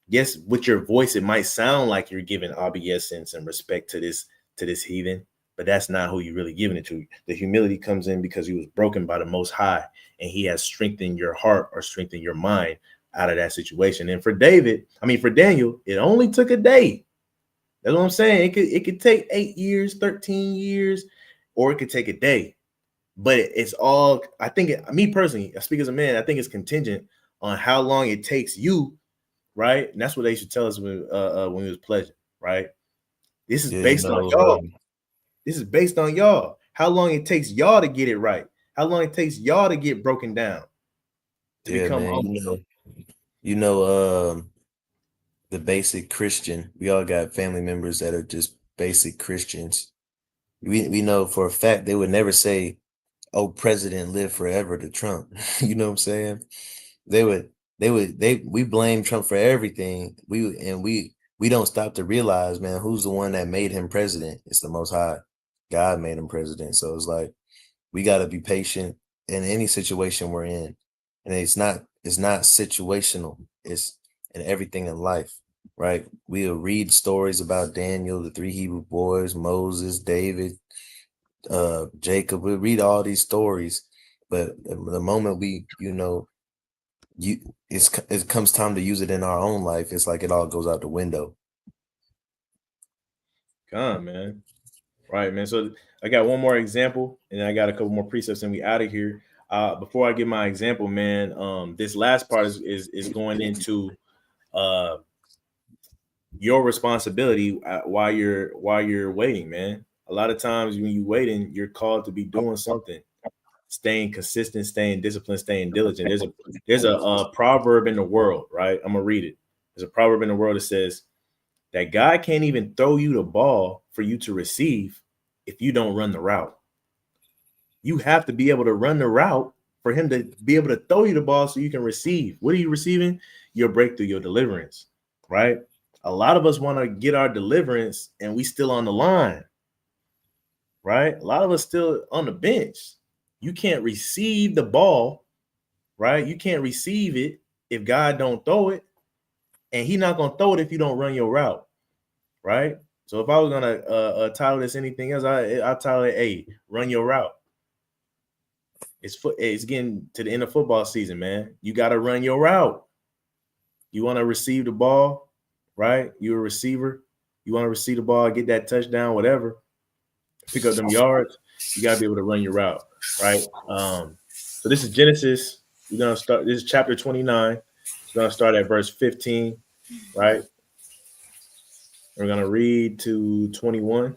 Yes, with your voice, it might sound like you're giving obeisance and respect to this heathen, but that's not who you're really giving it to. The humility comes in because he was broken by the Most High, and he has strengthened your heart or strengthened your mind out of that situation. And for Daniel, it only took a day. That's what I'm saying. It could take 8 years, 13 years, or it could take a day. But it's all, I think, me personally, I speak as a man, I think it's contingent on how long it takes you, right? And that's what they should tell us when we was pledging, right? This is Yeah, based on y'all. This is based on y'all. How long it takes y'all to get it right? How long it takes y'all to get broken down to yeah, become man. humble? You know, the basic Christian. We all got family members that are just basic Christians. We know for a fact they would never say, "Oh, president live forever" to Trump. You know what I'm saying? They would we blame Trump for everything. We don't stop to realize, man, who's the one that made him president? It's the Most High. God made him president. So it's like we got to be patient in any situation we're in. And it's not situational. It's in everything in life, right? We'll read stories about Daniel, the three Hebrew boys, Moses, David, Jacob. We read all these stories, but the moment it comes time to use it in our own life, it's like it all goes out the window. Come on, man. Right, man. So I got one more example, and then I got a couple more precepts, and we out of here. before I give my example, man, this last part is going into uh your responsibility while you're waiting, man. A lot of times when you're waiting, you're called to be doing something, staying consistent, staying disciplined, staying diligent. There's a proverb in the world, right? I'm gonna read it. There's a proverb in the world that says that God can't even throw you the ball for you to receive if you don't run the route. You have to be able to run the route for him to be able to throw you the ball so you can receive. What are you receiving? Your breakthrough, your deliverance, right? A lot of us want to get our deliverance and we still on the line, right? A lot of us still on the bench. You can't receive the ball, right? You can't receive it if God don't throw it, and he's not going to throw it if you don't run your route, right? So if I was going to title this anything else, I'll title it, hey, run your route. It's getting to the end of football season, man. You got to run your route. You want to receive the ball, right? You're a receiver. You want to receive the ball, get that touchdown, whatever. Pick up them yards. You got to be able to run your route, right? So this is Genesis. We're going to start. This is chapter 29. We're going to start at verse 15, right? We're going to read to 21.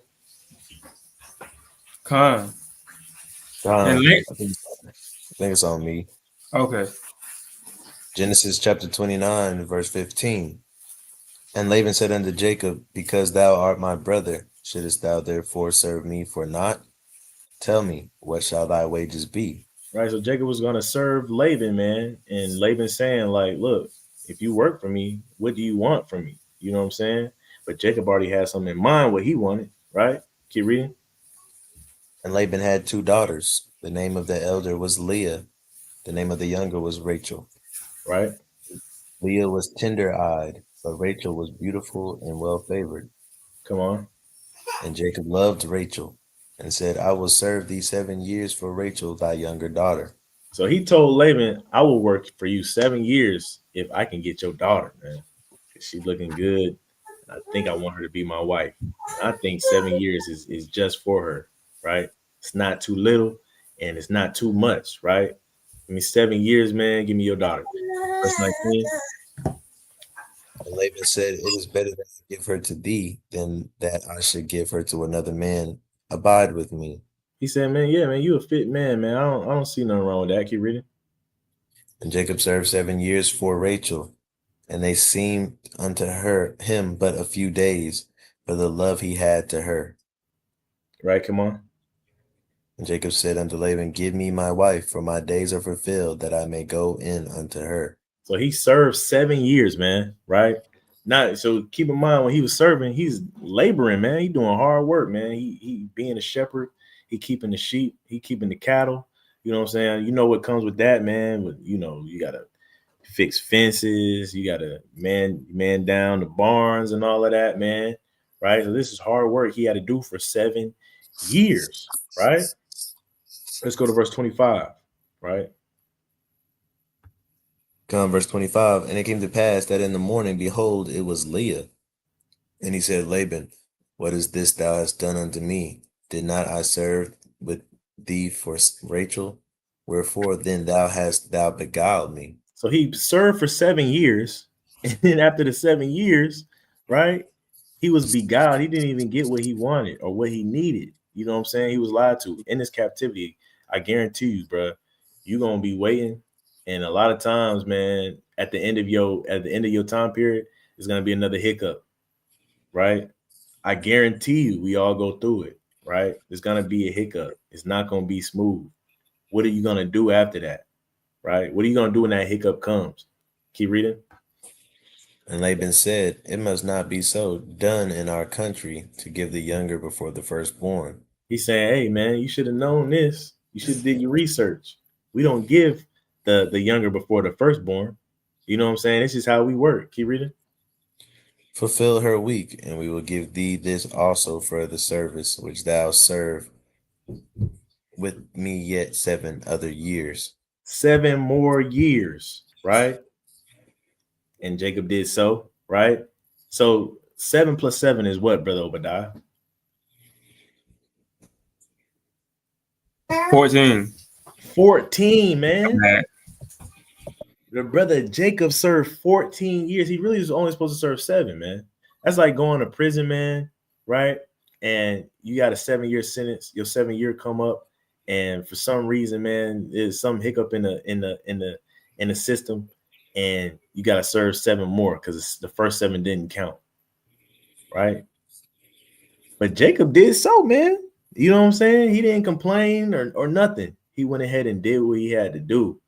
Con. I And think it's on me. okay. Genesis chapter 29, verse 15. And Laban said unto Jacob, because thou art my brother, shouldest thou therefore serve me for naught? Tell me, what shall thy wages be? Right, so Jacob was going to serve Laban, man. And Laban saying, like, look, if you work for me, what do you want from me? You know what I'm saying? But Jacob already had something in mind, what he wanted, right? Keep reading. And Laban had 2 daughters. The name of the elder was Leah. The name of the younger was Rachel. Right. Leah was tender-eyed, but Rachel was beautiful and well-favored. Come on. And Jacob loved Rachel and said, I will serve thee 7 years for Rachel, thy younger daughter. So he told Laban, I will work for you 7 years if I can get your daughter, man. She's looking good. I think I want her to be my wife. I think 7 years is just for her, right? It's not too little and it's not too much, right? Give me 7 years, man. Give me your daughter. Verse 19. And Laban said, it is better that I give her to thee than that I should give her to another man. Abide with me. He said, man, yeah, man, you a fit man, man. I don't see nothing wrong with that. Keep reading. And Jacob served 7 years for Rachel, and they seemed unto him but a few days, for the love he had to her. Right, come on. And Jacob said unto Laban, give me my wife, for my days are fulfilled, that I may go in unto her. So he served 7 years, man, right? Not so keep in mind when he was serving, he's laboring, man. He doing hard work, man. He being a shepherd, he keeping the sheep, he keeping the cattle. You know what I'm saying? You know what comes with that, man. With you gotta fix fences, you gotta man down the barns and all of that, man. Right. So this is hard work he had to do for 7 years, right? Let's go to verse 25, right? Come, verse 25. And it came to pass that in the morning, behold, it was Leah. And he said, Laban, what is this thou hast done unto me? Did not I serve with thee for Rachel? Wherefore then hast thou beguiled me? So he served for 7 years. And then after the 7 years, right, he was beguiled. He didn't even get what he wanted or what he needed. You know what I'm saying? He was lied to in this captivity. I guarantee you, bro, you're going to be waiting. And a lot of times, man, at the end of your time period, it's going to be another hiccup, right? I guarantee you we all go through it, right? There's going to be a hiccup. It's not going to be smooth. What are you going to do after that, right? What are you going to do when that hiccup comes? Keep reading. And Laban said, it must not be so done in our country to give the younger before the firstborn. He's saying, hey, man, you should have known this. You should have did your research. We don't give the younger before the firstborn. You know what I'm saying? This is how we work. Keep reading. Fulfill her week, and we will give thee this also for the service which thou serve with me yet 7 other years. 7 more years, right? And Jacob did so, right? So 7 plus 7 is what, Brother Obadiah? 14. 14, man. Man. The brother Jacob served 14 years. He really was only supposed to serve 7, man. That's like going to prison, man, right? And you got a 7-year sentence. Your 7-year come up, and for some reason, man, there's some hiccup in the system, and you got to serve 7 more because the first 7 didn't count, right? But Jacob did so, man. You know what I'm saying? He didn't complain or nothing. He went ahead and did what he had to do,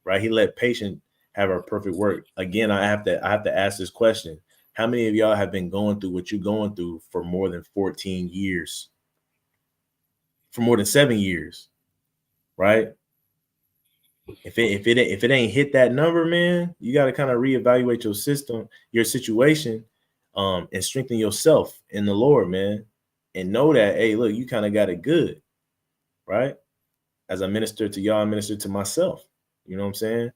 right? He let patience have her perfect work. Again, I have to ask this question. How many of y'all have been going through what you're going through for more than 14 years? For more than 7 years, right? If it ain't hit that number, man, you got to kind of reevaluate your system, your situation, and strengthen yourself in the Lord, man. And know that, hey, look, you kind of got it good, right? As I minister to y'all, I minister to myself. You know what I'm saying?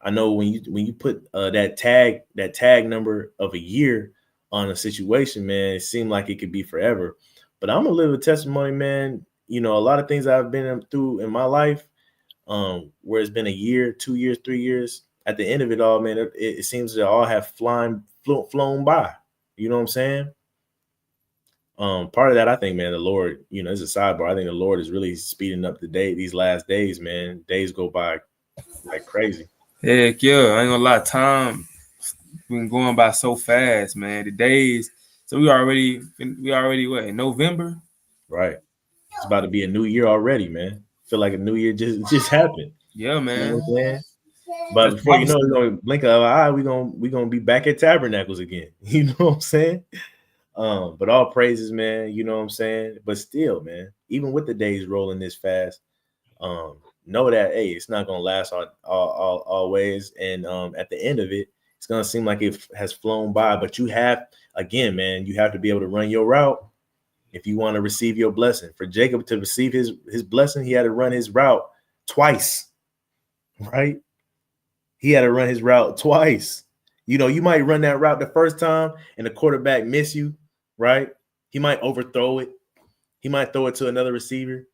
I know when you put that tag number of a year on a situation, man, it seemed like it could be forever. But I'm gonna live a testimony, man. You know, a lot of things I've been through in my life, where it's been a year, 2 years, 3 years. At the end of it all, man, it seems to all have flown by. You know what I'm saying? Part of that, I think, man, the Lord, you know, it's a sidebar. I think the Lord is really speeding up these last days, man. Days go by like crazy. Heck yeah, I ain't gonna lie, time been going by so fast, man. The days, so we already what, in November? Right. It's about to be a new year already, man. Feel like a new year just happened. Yeah, man. You know what I'm saying? But before you know, we're gonna blink of an eye, we gonna be back at Tabernacles again. You know what I'm saying? But all praises, man. You know what I'm saying? But still, man, even with the days rolling this fast, know that, hey, it's not gonna last always. And at the end of it, it's gonna seem like it has flown by. But you have, again, man, you have to be able to run your route if you want to receive your blessing. For Jacob to receive his blessing, he had to run his route twice, right? He had to run his route twice. You know, you might run that route the first time and the quarterback miss you, right? He might overthrow it. He might throw it to another receiver,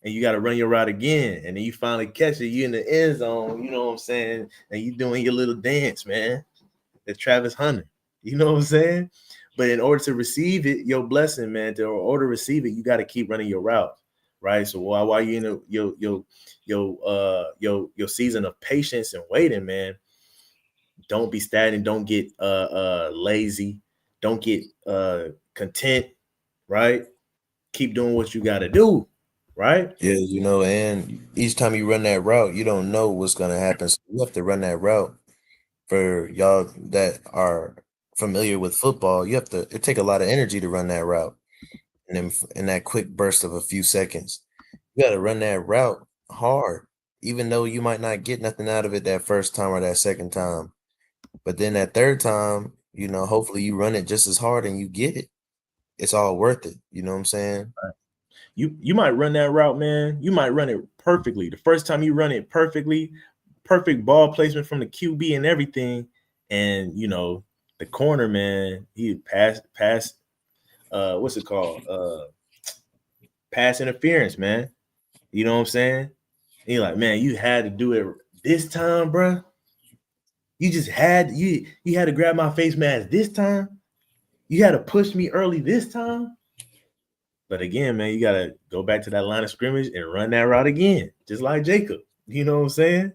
and you got to run your route again. And then you finally catch it. You in the end zone, you know what I'm saying? And you doing your little dance, man. The Travis Hunter. You know what I'm saying? But in order to receive it, your blessing, man, in order to receive it, you got to keep running your route, right? So while you in your season of patience and waiting, man, don't be stagnant. Don't get lazy. Don't get content, right? Keep doing what you got to do, right? Yeah, you know, and each time you run that route, you don't know what's gonna happen. So you have to run that route. For y'all that are familiar with football, it take a lot of energy to run that route. And then in that quick burst of a few seconds, you got to run that route hard, even though you might not get nothing out of it that first time or that second time. But then that third time, you know, hopefully you run it just as hard and you get it. It's all worth it. You know what I'm saying? You might run that route, man. You might run it perfectly. The first time you run it perfectly, perfect ball placement from the QB and everything. And, you know, the corner, man, he passed, what's it called? Pass interference, man. You know what I'm saying? He like, man, you had to do it this time, bro. You just had you had to grab my face mask this time. You had to push me early this time. But again, man, you got to go back to that line of scrimmage and run that route again, just like Jacob. You know what I'm saying?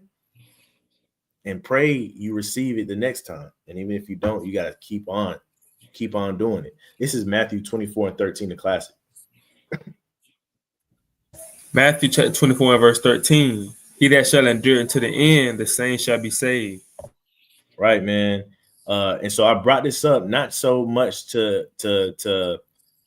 And pray you receive it the next time. And even if you don't, you got to keep on doing it. This is Matthew 24:13, the classic. Matthew chapter 24 and verse 13. He that shall endure unto the end, the same shall be saved. Right, man. And so I brought this up not so much to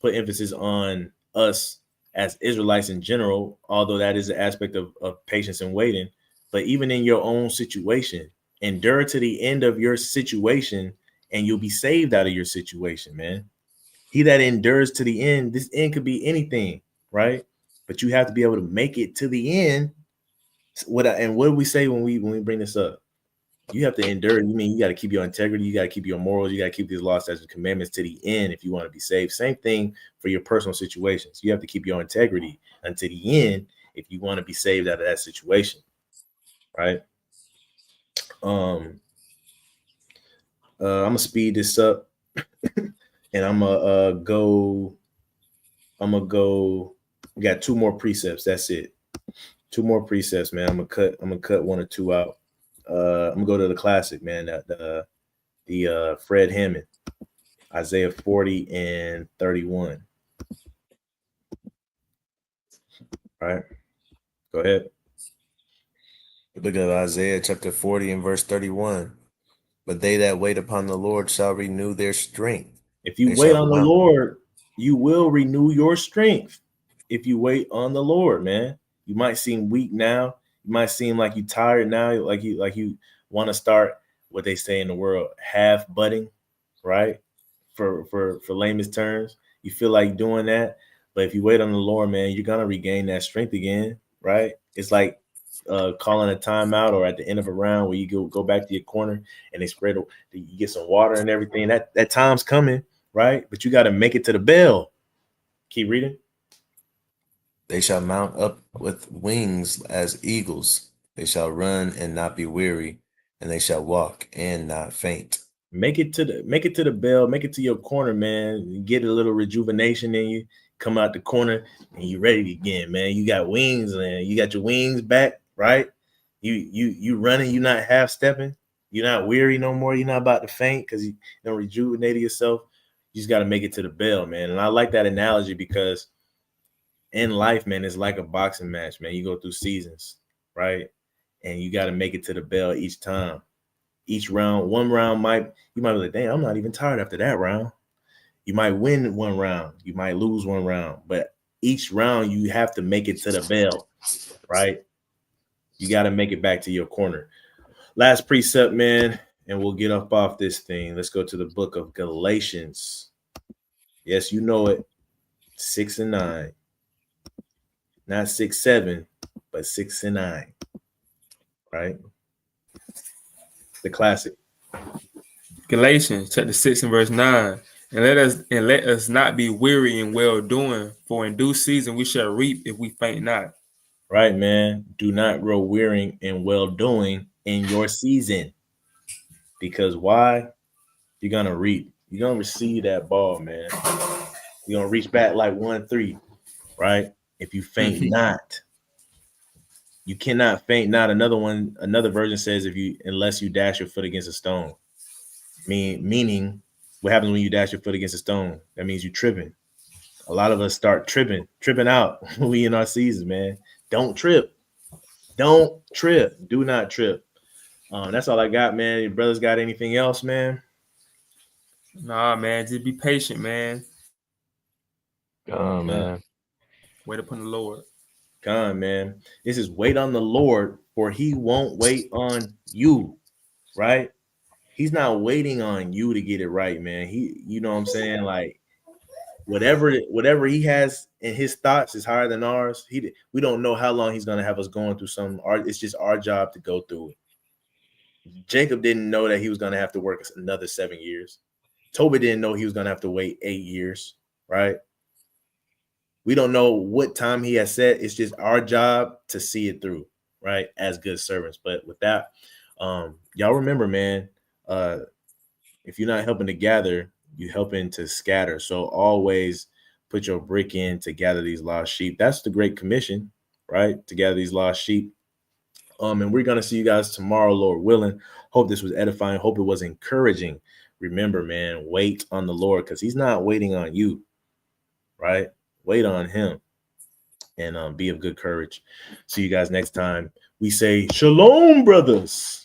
put emphasis on us as Israelites in general, although that is an aspect of patience and waiting, but even in your own situation, endure to the end of your situation and you'll be saved out of your situation, man. He that endures to the end, this end could be anything, right? But you have to be able to make it to the end. What do we say when we bring this up? You have to endure. You mean you got to keep your integrity, you got to keep your morals, you got to keep these laws, statutes, and commandments to the end if you want to be saved. Same thing for your personal situations. You have to keep your integrity until the end if you want to be saved out of that situation, right? I'm gonna speed this up, and I'm gonna go. We got 2 more precepts. That's it. 2 more precepts, man. I'm gonna cut 1 or 2 out. I'm gonna go to the classic, man. The Fred Hammond, Isaiah 40 and 31. All right, go ahead. The book of Isaiah, chapter 40 and verse 31. But they that wait upon the Lord shall renew their strength. If you They wait shall on the mount. Lord, you will renew your strength. If you wait on the Lord, man, you might seem weak now. You might seem like you're tired now, like you want to start what they say in the world, half butting, right? For layman's terms, you feel like doing that, but if you wait on the Lord, man, you're gonna regain that strength again, right? It's like calling a timeout or at the end of a round where you go back to your corner and they spread, you get some water and everything. That time's coming, right? But you got to make it to the bell. Keep reading. They shall mount up with wings as eagles. They shall run and not be weary, and they shall walk and not faint. Make it to the bell, make it to your corner, man. You get a little rejuvenation in you, come out the corner and you ready again, man. You got wings, and you got your wings back, right? You running, you not half stepping, you're not weary no more, you're not about to faint because you don't rejuvenate yourself. You just got to make it to the bell, man. And I like that analogy because in life, man, it's like a boxing match, man. You go through seasons, right? And you got to make it to the bell each time. Each round, one round you might be like, damn, I'm not even tired after that round. You might win 1 round, you might lose 1 round, but each round you have to make it to the bell, right? You got to make it back to your corner. Last precept, man, and we'll get up off this thing. Let's go to the book of Galatians. Yes, you know it. 6 and 9. Not 6, 7, but 6 and 9. Right? The classic. Galatians chapter 6 and verse 9. And let us not be weary in well doing, for in due season we shall reap if we faint not. Right, man. Do not grow weary in well doing in your season. Because why? You're gonna reap. You're gonna receive that ball, man. You're gonna reach back like 1-3, right? If you faint not. You cannot faint not. Another version says unless you dash your foot against a stone. Meaning what happens when you dash your foot against a stone? That means you're tripping. A lot of us start tripping out when we in our seasons, man. Don't trip. Don't trip. Do not trip. That's all I got, man. Your brothers got anything else, man? Nah, man. Just be patient, man. Man. Wait upon the Lord. God, man. This is wait on the Lord, for he won't wait on you, right? He's not waiting on you to get it right, man. You know what I'm saying? Like whatever he has in his thoughts is higher than ours. We don't know how long he's gonna have us going through something. It's just our job to go through it. Jacob didn't know that he was gonna have to work another 7 years. Tobit didn't know he was gonna have to wait 8 years, right? We don't know what time he has set. It's just our job to see it through, right? As good servants. But with that, y'all remember, man, if you're not helping to gather, you're helping to scatter. So always put your brick in to gather these lost sheep. That's the Great Commission, right? To gather these lost sheep. And we're going to see you guys tomorrow, Lord willing. Hope this was edifying. Hope it was encouraging. Remember, man, wait on the Lord because he's not waiting on you, right? Wait on him and be of good courage. See you guys next time. We say shalom, brothers.